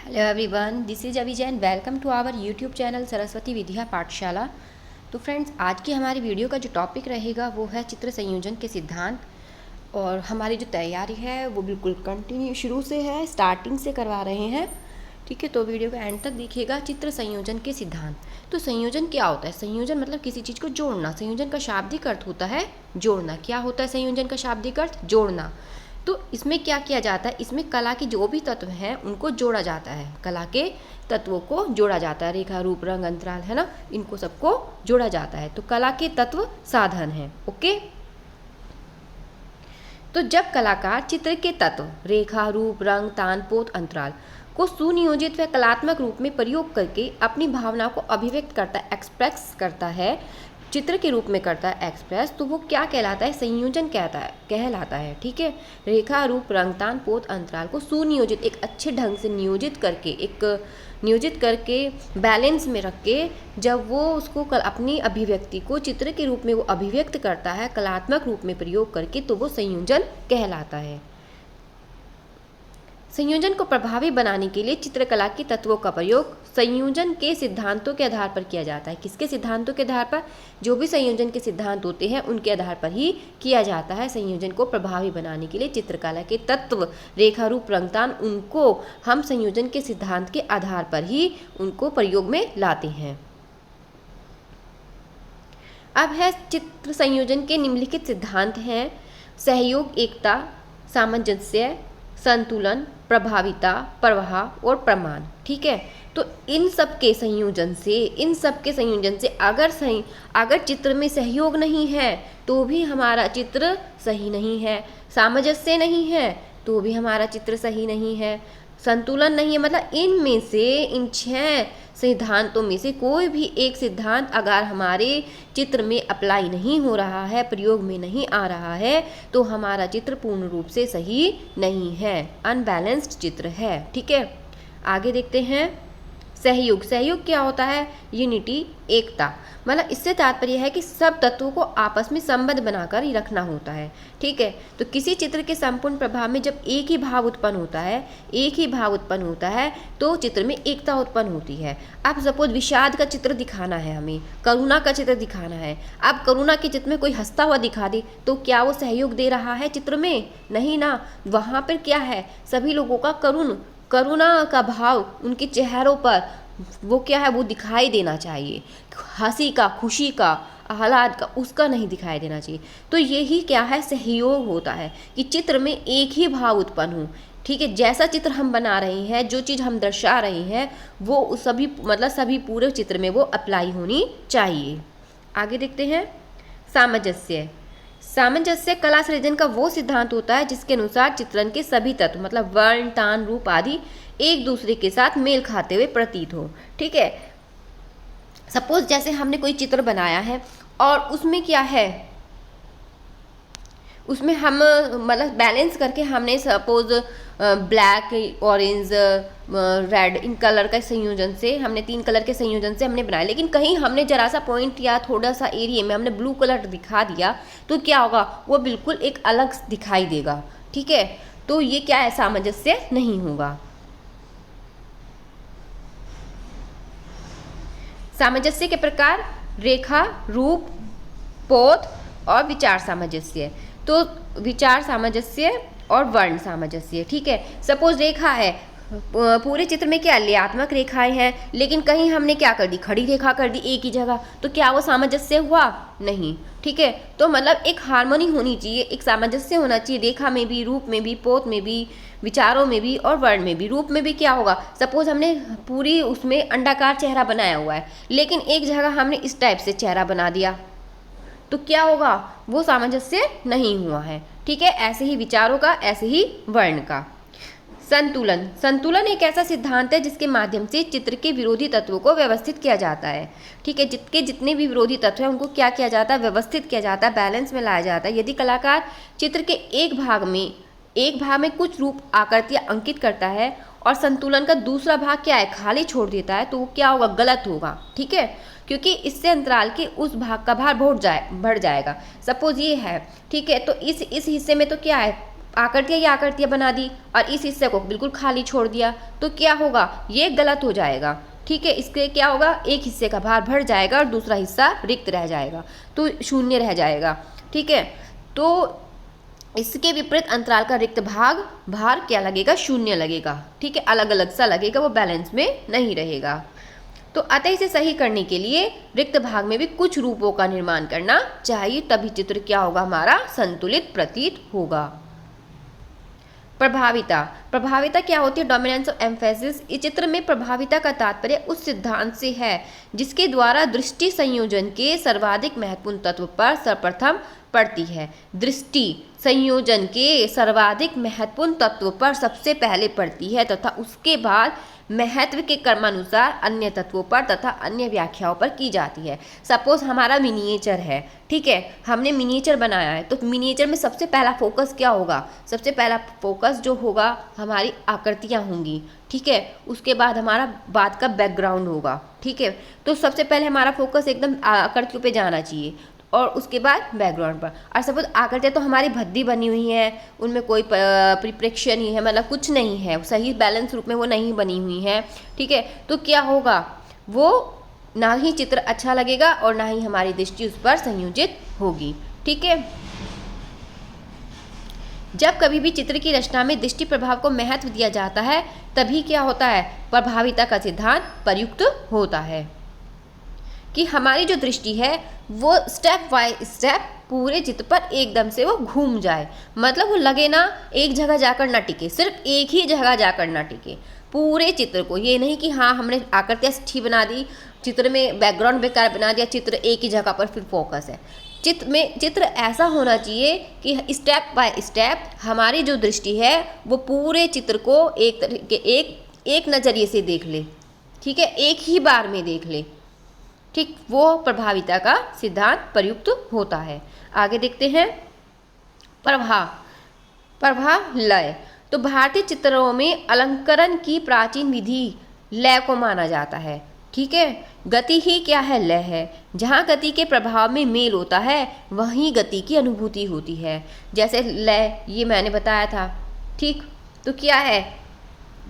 Hello everyone, this is Abhi Jain. Welcome to our YouTube channel Saraswati Vidya Pathshala. तो friends, आज की हमारी वीडियो का जो टॉपिक रहेगा वो है चित्र संयोजन के सिद्धांत। और हमारी जो तैयारी है वो बिल्कुल कंटिन्यू शुरू से है, स्टार्टिंग से करवा रहे हैं। ठीक है, तो वीडियो का एंड तक देखिएगा। चित्र संयोजन के सिद्धांत। तो संयोजन क्या होता है? संयोजन मतलब किसी चीज़ को जोड़ना। संयोजन का शाब्दिक अर्थ होता है जोड़ना। क्या होता है संयोजन का शाब्दिक अर्थ? जोड़ना। तो इसमें क्या किया जाता है? इसमें कला के जो भी तत्व हैं उनको जोड़ा जाता है। कला के तत्वों को जोड़ा जाता है। रेखा, रूप, रंग, अंतराल, है ना, इनको सबको जोड़ा जाता है। तो कला के तत्व साधन है। ओके। तो जब कलाकार चित्र के तत्व रेखा, रूप, रंग, तान, पोत, अंतराल को सुनियोजित व कलात्मक रूप में प्रयोग करके अपनी भावना को अभिव्यक्त करता है, एक्सप्रेस करता है, चित्र के रूप में करता है एक्सप्रेस, तो वो क्या कहलाता है? संयोजन कहलाता है। ठीक है। रेखा, रूप, रंग, तान, पोत, अंतराल को सुनियोजित, एक अच्छे ढंग से नियोजित करके बैलेंस में रख के जब वो उसको अपनी अभिव्यक्ति को चित्र के रूप में वो अभिव्यक्त करता है कलात्मक रूप में प्रयोग करके, तो वो संयोजन कहलाता है। संयोजन को प्रभावी बनाने के लिए चित्रकला के तत्वों का प्रयोग संयोजन के सिद्धांतों के आधार पर किया जाता है। किसके सिद्धांतों के आधार पर? जो भी संयोजन के सिद्धांत होते हैं उनके आधार पर ही किया जाता है। संयोजन को प्रभावी बनाने के लिए चित्रकला के तत्व रेखा, रूप, रंग, तान, उनको हम संयोजन के सिद्धांत के आधार पर ही उनको प्रयोग में लाते हैं। अब है चित्र संयोजन के निम्नलिखित सिद्धांत हैं: सहयोग, एकता, सामंजस्य, संतुलन, प्रभाविता, प्रवाह और प्रमाण। ठीक है। तो इन सब के संयोजन से अगर चित्र में सहयोग नहीं है तो भी हमारा चित्र सही नहीं है। सामंजस्य नहीं है तो भी हमारा चित्र सही नहीं है। संतुलन नहीं है, मतलब इनमें से, इन 6 सिद्धांतों में से कोई भी एक सिद्धांत अगर हमारे चित्र में अप्लाई नहीं हो रहा है, प्रयोग में नहीं आ रहा है, तो हमारा चित्र पूर्ण रूप से सही नहीं है, अनबैलेंस्ड चित्र है। ठीक है। आगे देखते हैं। सहयोग क्या होता है? यूनिटी, एकता। मतलब इससे तात्पर्य है कि सब तत्वों को आपस में संबद्ध बनाकर ही रखना होता है। ठीक है। तो किसी चित्र के संपूर्ण प्रभाव में जब एक ही भाव उत्पन्न होता है तो चित्र में एकता उत्पन्न होती है। अब सपोज विषाद का चित्र दिखाना है, हमें करुणा का चित्र दिखाना है। अब करुणा के चित्र में कोई हंसता हुआ दिखा दे तो क्या वो सहयोग दे रहा है चित्र में? नहीं ना। वहाँ पर क्या है? सभी लोगों का करुणा का भाव उनके चेहरों पर वो क्या है, वो दिखाई देना चाहिए। हंसी का, खुशी का, आह्लाद का, उसका नहीं दिखाई देना चाहिए। तो यही क्या है? सहयोग होता है कि चित्र में एक ही भाव उत्पन्न हो। ठीक है। जैसा चित्र हम बना रहे हैं, जो चीज़ हम दर्शा रहे हैं, वो सभी पूरे चित्र में वो अप्लाई होनी चाहिए। आगे देखते हैं। सामंजस्य कला सृजन का वो सिद्धांत होता है जिसके अनुसार चित्रण के सभी तत्व, मतलब वर्ण, तान, रूप आदि एक दूसरे के साथ मेल खाते हुए प्रतीत हो। ठीक है। सपोज जैसे हमने कोई चित्र बनाया है और उसमें क्या है, उसमें हम मतलब बैलेंस करके हमने suppose black, orange, red, in colour का संयोजन से हमने 3 कलर के संयोजन से हमने बनाया, लेकिन कहीं हमने जरा सा पॉइंट या थोड़ा सा एरिया में हमने ब्लू कलर दिखा दिया तो क्या होगा? वो बिल्कुल एक अलग दिखाई देगा। ठीक है। तो ये क्या है? सामंजस्य नहीं होगा। सामंजस्य के प्रकार रेखा, रूप, पोत और विचार सामंजस्य। तो विचार सामंजस्य और वर्ण सामंजस्य। ठीक है। सपोज रेखा है, पूरे चित्र में क्या लेआत्मक रेखाएं हैं, लेकिन कहीं हमने क्या कर दी? खड़ी रेखा कर दी एक ही जगह, तो क्या वो सामंजस्य हुआ? नहीं। ठीक है। तो मतलब एक हार्मोनी होनी चाहिए, एक सामंजस्य होना चाहिए, रेखा में भी, रूप में भी, पोत में भी, विचारों में भी और वर्ण में भी। रूप में भी क्या होगा? सपोज हमने पूरी उसमें अंडाकार चेहरा बनाया हुआ है, लेकिन एक जगह हमने इस टाइप से चेहरा बना दिया, तो क्या होगा? वो सामंजस्य नहीं हुआ है। ठीक है। ऐसे ही विचारों का, ऐसे ही वर्ण का। संतुलन एक ऐसा सिद्धांत है जिसके माध्यम से चित्र के विरोधी तत्वों को व्यवस्थित किया जाता है। ठीक है। जितने भी विरोधी तत्व हैं उनको क्या किया जाता है? व्यवस्थित किया जाता है, बैलेंस में लाया जाता है। यदि कलाकार चित्र के एक भाग में कुछ रूप आकृतियां अंकित करता है और संतुलन का दूसरा भाग क्या है? खाली छोड़ देता है, तो वो क्या होगा? गलत होगा। ठीक है। क्योंकि इससे अंतराल के उस भाग का भार बढ़ जाएगा। सपोज ये है, ठीक है, तो इस हिस्से में तो क्या है? आकृतियाँ ही आकृतियाँ बना दी और इस हिस्से को बिल्कुल खाली छोड़ दिया, तो क्या होगा, ये गलत हो जाएगा। ठीक है, इसके क्या होगा, एक हिस्से का भार भर जाएगा और दूसरा हिस्सा रिक्त रह जाएगा, तो शून्य रह जाएगा। ठीक है, तो इसके विपरीत अंतराल का रिक्त भार क्या लगेगा, शून्य लगेगा। ठीक है, अलग अलग सा लगेगा, वो बैलेंस में नहीं रहेगा। तो अतः इसे सही करने के लिए रिक्त भाग में भी कुछ रूपों का निर्माण करना चाहिए, तभी चित्र क्या होगा, हमारा संतुलित प्रतीत होगा। प्रभाविता क्या होती है, डोमिनेंस ऑफ एम्फेसिस। इस चित्र में प्रभाविता का तात्पर्य उस सिद्धांत से है जिसके द्वारा दृष्टि संयोजन के सर्वाधिक महत्वपूर्ण तत्व पर सर्वप्रथम पड़ती है। दृष्टि संयोजन के सर्वाधिक महत्वपूर्ण तत्व पर सबसे पहले पड़ती है तथा उसके बाद महत्व के क्रमानुसार अन्य तत्वों पर तथा अन्य व्याख्याओं पर की जाती है। सपोज हमारा मिनिएचर है, ठीक है, हमने मिनिएचर बनाया है, तो मिनिएचर में सबसे पहला फोकस क्या होगा, सबसे पहला फोकस जो होगा हमारी आकृतियाँ होंगी। ठीक है, उसके बाद हमारा बात का बैकग्राउंड होगा। ठीक है, तो सबसे पहले हमारा फोकस एकदम आकृतियों पे जाना चाहिए और उसके बाद बैकग्राउंड पर। और सपोज आकृतियाँ तो हमारी भद्दी बनी हुई हैं, उनमें कोई प्रिपरेशन नहीं है, मतलब कुछ नहीं है, सही बैलेंस रूप में वो नहीं बनी हुई हैं। ठीक है, तो क्या होगा, वो ना ही चित्र अच्छा लगेगा और ना ही हमारी दृष्टि उस पर संयोजित होगी। ठीक है, जब कभी भी चित्र की रचना में दृष्टि प्रभाव को महत्व दिया जाता है तभी क्या होता है, प्रभाविता का सिद्धांत प्रयुक्त होता है कि हमारी जो दृष्टि है वो स्टेप बाय स्टेप पूरे चित्र पर एकदम से वो घूम जाए, मतलब वो लगे ना एक जगह जाकर ना टिके, सिर्फ एक ही जगह जाकर ना टिके पूरे चित्र को। ये नहीं कि हाँ हमने आकृतियाँ अच्छी बना दी, चित्र में बैकग्राउंड बेकार बना दिया, चित्र एक ही जगह पर फिर फोकस है। चित्र ऐसा होना चाहिए कि स्टेप बाय स्टेप हमारी जो दृष्टि है वो पूरे चित्र को एक नज़रिए से देख ले। ठीक है, एक ही बार में देख ले। ठीक, वो प्रभाविता का सिद्धांत प्रयुक्त होता है। आगे देखते हैं प्रवाह लय। तो भारतीय चित्रों में अलंकरण की प्राचीन विधि लय को माना जाता है। ठीक है, गति ही क्या है, लय है। जहाँ गति के प्रभाव में मेल होता है वहीं गति की अनुभूति होती है। जैसे लय, ये मैंने बताया था। ठीक, तो क्या है,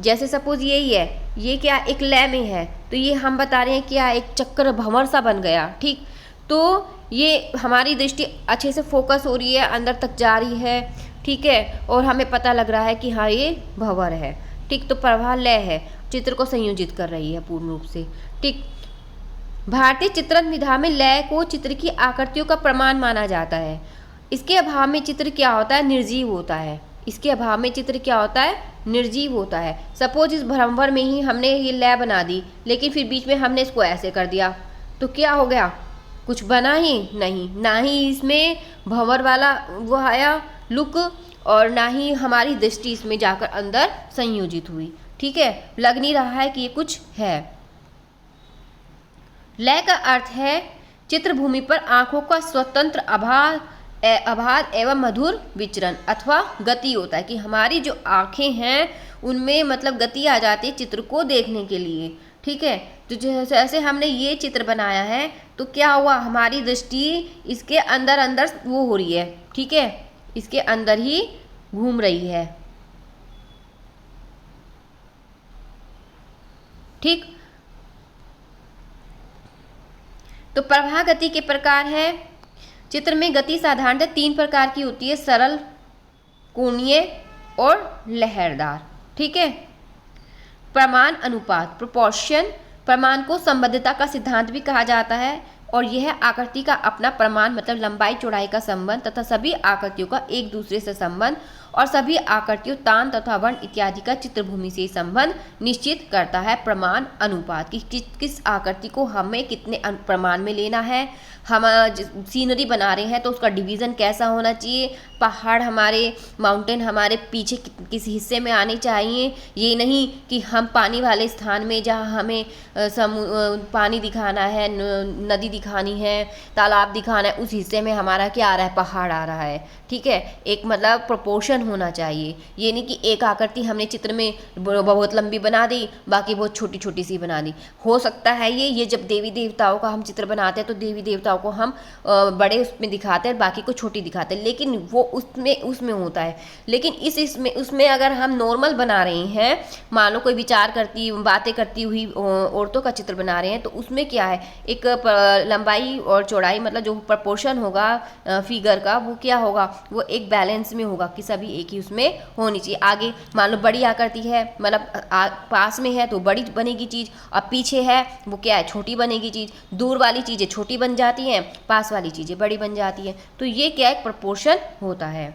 जैसे सपोज यही है, ये क्या एक लय में है, तो ये हम बता रहे हैं क्या, एक चक्र भंवर सा बन गया। ठीक, तो ये हमारी दृष्टि अच्छे से फोकस हो रही है, अंदर तक जा रही है। ठीक है, और हमें पता लग रहा है कि हाँ ये भंवर है। ठीक, तो प्रवाह लय है, चित्र को संयोजित कर रही है पूर्ण रूप से। ठीक, भारतीय चित्रण विधा में लय को चित्र की आकृतियों का प्रमाण माना जाता है। इसके अभाव में चित्र क्या होता है, निर्जीव होता है। इसके अभाव में चित्र क्या होता है, निर्जीव होता है। सपोज इस भ्रमर में ही हमने ये लय बना दी, लेकिन फिर बीच में हमने इसको ऐसे कर दिया, तो क्या हो गया, कुछ बना ही नहीं, ना ही इसमें भंवर वाला वो आया लुक और ना ही हमारी दृष्टि इसमें जाकर अंदर संयोजित हुई। ठीक है, लग नहीं रहा है कि ये कुछ है। लय का अर्थ है चित्रभूमि पर आंखों का स्वतंत्र आभार एवं मधुर विचरण अथवा गति होता है कि हमारी जो आंखें हैं उनमें मतलब गति आ जाती है चित्र को देखने के लिए। ठीक है, तो जैसे हमने ये चित्र बनाया है तो क्या हुआ, हमारी दृष्टि इसके अंदर अंदर वो हो रही है। ठीक है, इसके अंदर ही घूम रही है। ठीक, तो प्रवाह गति के प्रकार है। चित्र में गति साधारणतः 3 प्रकार की होती है, सरल, कोणीय और लहरदार। ठीक है, प्रमाण अनुपात, प्रोपोर्शन, प्रमाण को संबद्धता का सिद्धांत भी कहा जाता है और यह आकृति का अपना प्रमाण मतलब लंबाई चौड़ाई का संबंध तथा सभी आकृतियों का एक दूसरे से संबंध और सभी आकृतियों तान तथा वर्ण इत्यादि का चित्रभूमि से संबंध निश्चित करता है। प्रमाण अनुपात की किस आकृति को हमें कितने प्रमाण में लेना है, हम सीनरी बना रहे हैं तो उसका डिवीज़न कैसा होना चाहिए, पहाड़ हमारे माउंटेन हमारे पीछे किस हिस्से में आने चाहिए। ये नहीं कि हम पानी वाले स्थान में जहाँ हमें पानी दिखाना है, नदी दिखानी है, तालाब दिखाना है, उस हिस्से में हमारा क्या आ रहा है, पहाड़ आ रहा है। ठीक है, एक मतलब प्रोपोर्शन होना चाहिए। ये नहीं कि एक आकृति हमने चित्र में बहुत लंबी बना दी, बाकी बहुत छोटी छोटी सी बना दी। हो सकता है ये जब देवी देवताओं का हम चित्र बनाते हैं तो देवी देवताओं को हम बड़े उसमें दिखाते हैं, बाकी को छोटी दिखाते हैं, लेकिन वो उसमें होता है। लेकिन इसमें उसमें अगर हम नॉर्मल बना रहे हैं, मान लो कोई विचार करती बातें करती हुई औरतों का चित्र बना रहे हैं, तो उसमें क्या है, एक लंबाई और चौड़ाई मतलब जो प्रपोर्शन होगा फिगर का, वो क्या होगा, वो एक बैलेंस में होगा कि सभी एक ही उसमें होनी चाहिए। आगे मान लो बड़ी आकृति है, मतलब पास में है तो बड़ी बनेगी चीज़, और पीछे है वो क्या है, छोटी बनेगी चीज़। दूर वाली चीज़ें छोटी बन जाती हैं, पास वाली चीज़ें बड़ी बन जाती हैं। तो ये क्या एक प्रपोर्शन होता है।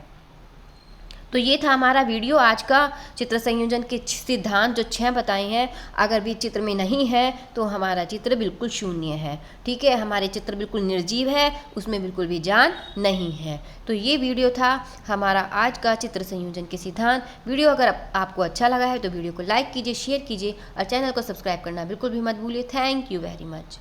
तो ये था हमारा वीडियो आज का, चित्र संयोजन के सिद्धांत जो 6 बताए हैं। अगर भी चित्र में नहीं है तो हमारा चित्र बिल्कुल शून्य है, ठीक है, हमारे चित्र बिल्कुल निर्जीव है, उसमें बिल्कुल भी जान नहीं है। तो ये वीडियो था हमारा आज का चित्र संयोजन के सिद्धांत। वीडियो अगर आपको अच्छा लगा है तो वीडियो को लाइक कीजिए, शेयर कीजिए और चैनल को सब्सक्राइब करना बिल्कुल भी मत भूलिए। Thank you very much.